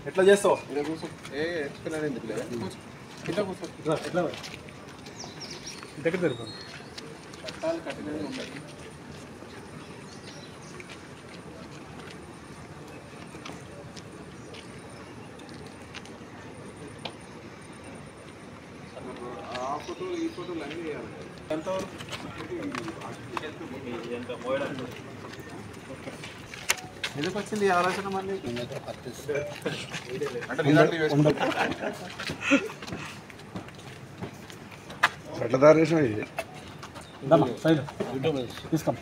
ఎట్లా చేస్తావు దగ్గర జరుగుతుంది చట్టాలు కఠినంగా ఉంటాయి. ఆ ఫోటోలు ఈ ఫోటోలు అన్నీ చేయాలి. ఎందుకు వచ్చింది ఈ ఆలోచన మళ్ళీ? ఎట్లా తయారు చేసినా ఇది తీసుకో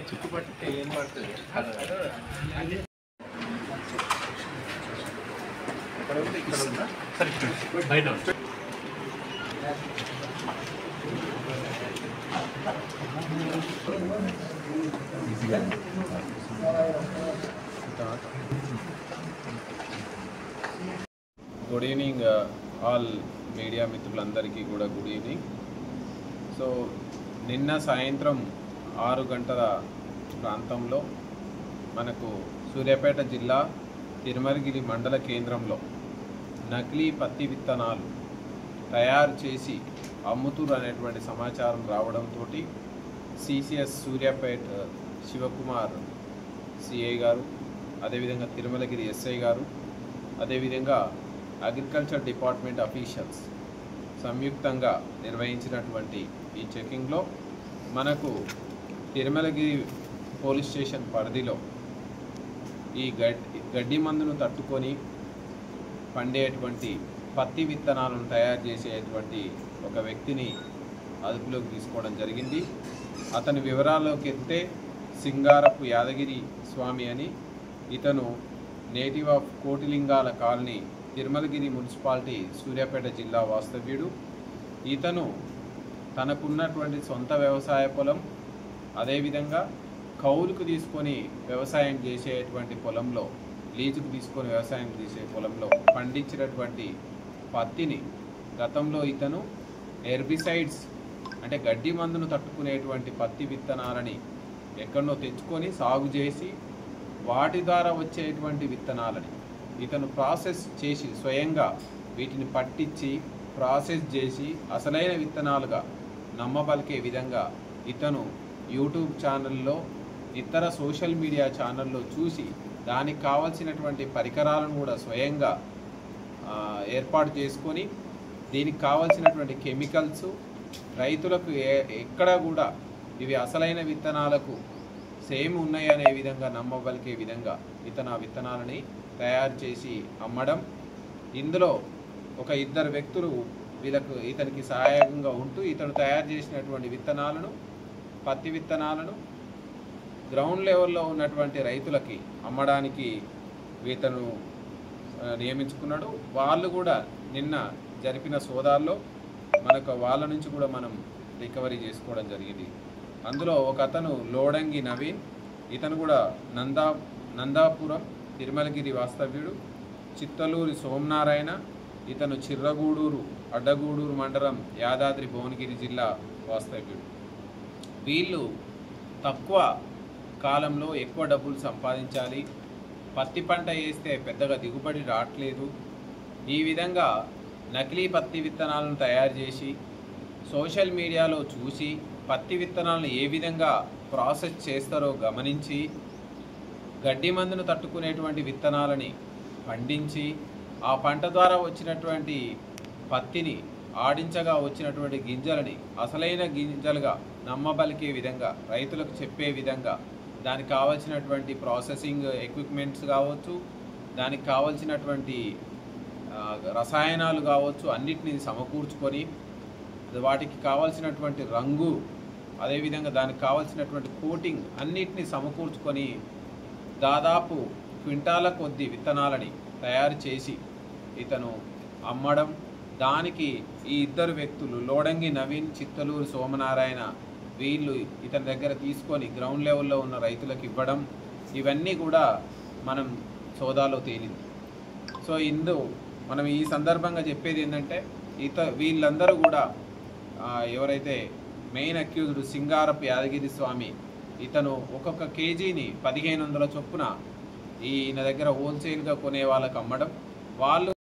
చుట్టుపక్కల ఏం పడుతుంది బయట గుడ్ ఈవినింగ్ ఆల్ మీడియా మిత్రులందరికీ కూడా గుడ్ ఈవినింగ్. సో నిన్న సాయంత్రం 6 గంటల ప్రాంతంలో మనకు సూర్యాపేట జిల్లా తిరుమలగిరి మండల కేంద్రంలో నకిలీ పత్తి విత్తనాలు తయారు చేసి అమ్ముతురు అనేటువంటి సమాచారం రావడంతో సిసిఎస్ సూర్యాపేట శివకుమార్ సిఐ గారు, అదేవిధంగా తిరుమలగిరి ఎస్ఐ గారు, అదేవిధంగా అగ్రికల్చర్ డిపార్ట్మెంట్ అఫీషియల్స్ సంయుక్తంగా నిర్వహించినటువంటి ఈ చెకింగ్లో మనకు తిరుమలగిరి పోలీస్ స్టేషన్ పరిధిలో ఈ గడ్డి మందును తట్టుకొని పండేటువంటి పత్తి విత్తనాలను తయారు చేసేటువంటి ఒక వ్యక్తిని అదుపులోకి తీసుకోవడం జరిగింది. అతని వివరాల్లోకి వెళ్తే సింగారపు యాదగిరి స్వామి అని, ఇతను native of Kotilingala colony, Tirumalagiri municipality, Suryapet జిల్లా వాస్తవ్యుడు. ఇతను తనకున్నటువంటి సొంత వ్యవసాయ పొలం, అదేవిధంగా కౌలుకు తీసుకొని వ్యవసాయం చేసేటువంటి పొలంలో, లీజుకు తీసుకొని వ్యవసాయం చేసే పొలంలో పండించినటువంటి పత్తిని గతంలో ఇతను హెర్బిసైడ్స్ అంటే గడ్డి మందును తట్టుకునేటువంటి పత్తి విత్తనాలని ఎక్కడనో తెచ్చుకొని సాగు చేసి వాటి ద్వారా వచ్చేటువంటి విత్తనాలని ఇతను ప్రాసెస్ చేసి స్వయంగా వీటిని పట్టించి ప్రాసెస్ చేసి అసలైన విత్తనాలుగా నమ్మబలికే విధంగా ఇతను యూట్యూబ్ ఛానల్లో, ఇతర సోషల్ మీడియా ఛానల్లో చూసి దానికి కావాల్సినటువంటి పరికరాలను కూడా స్వయంగా ఏర్పాటు చేసుకొని దీనికి కావాల్సినటువంటి కెమికల్స్ రైతులకు ఎక్కడ కూడా ఇవి అసలైన విత్తనాలకు సేమ్ ఉన్నాయి అనే విధంగా నమ్మబలికే విధంగా ఇతను ఆ విత్తనాలని తయారు చేసి అమ్మడం. ఇందులో ఒక 2 వ్యక్తులు ఇతనికి సహాయంగా ఉంటూ ఇతను తయారు చేసినటువంటి విత్తనాలను, పత్తి విత్తనాలను గ్రౌండ్ లెవెల్లో ఉన్నటువంటి రైతులకి అమ్మడానికి ఇతను నియమించుకున్నాడు. వాళ్ళు కూడా నిన్న జరిపిన సోదాల్లో మనకు వాళ్ళ నుంచి కూడా మనం రికవరీ చేసుకోవడం జరిగింది. అందులో ఒక అతను లోడంగి నవీన్, ఇతను కూడా నందాపురం తిరుమలగిరి వాస్తవ్యుడు. చిత్తలూరి సోమనారాయణ, ఇతను చిర్రగూడూరు అడ్డగూడూరు మండలం, యాదాద్రి భువనగిరి జిల్లా వాస్తవ్యుడు. వీళ్ళు తక్కువ కాలంలో ఎక్కువ డబ్బులు సంపాదించాలి, పత్తి పంట వేస్తే పెద్దగా దిగుబడి రావట్లేదు, ఈ విధంగా నకిలీ పత్తి విత్తనాలను తయారు చేసి సోషల్ మీడియాలో చూసి పత్తి విత్తనాలను ఏ విధంగా ప్రాసెస్ చేస్తారో గమనించి గడ్డి మందును తట్టుకునేటువంటి విత్తనాలని పండించి ఆ పంట ద్వారా వచ్చినటువంటి పత్తిని ఆడించగా వచ్చినటువంటి గింజలని అసలైన గింజలుగా నమ్మబలికే విధంగా రైతులకు చెప్పే విధంగా దానికి కావాల్సినటువంటి ప్రాసెసింగ్ ఎక్విప్మెంట్స్ కావచ్చు, దానికి కావాల్సినటువంటి రసాయనాలు కావచ్చు అన్నిటిని సమకూర్చుకొని వాటికి కావాల్సినటువంటి రంగు, అదేవిధంగా దానికి కావాల్సినటువంటి కోటింగ్ అన్నిటిని సమకూర్చుకొని దాదాపు క్వింటాల కొద్ది విత్తనాలని తయారు చేసి ఇతను అమ్మడం, దానికి ఈ ఇద్దరు వ్యక్తులు లోడంగి నవీన్, చిత్తలూరు సోమనారాయణ వీళ్ళు ఇతని దగ్గర తీసుకొని గ్రౌండ్ లెవెల్లో ఉన్న రైతులకు ఇవ్వడం, ఇవన్నీ కూడా మనం సోదాలో తేలింది. సో మనం ఈ సందర్భంగా చెప్పేది ఏంటంటే వీళ్ళందరూ కూడా ఎవరైతే మెయిన్ అక్యూజ్డ్ సింగారపు యాదగిరి స్వామి, ఇతను ఒక్కొక్క కేజీని 1500 చొప్పున ఈయన దగ్గర హోల్సేల్గా కొనే వాళ్ళకు అమ్మడం, వాళ్ళు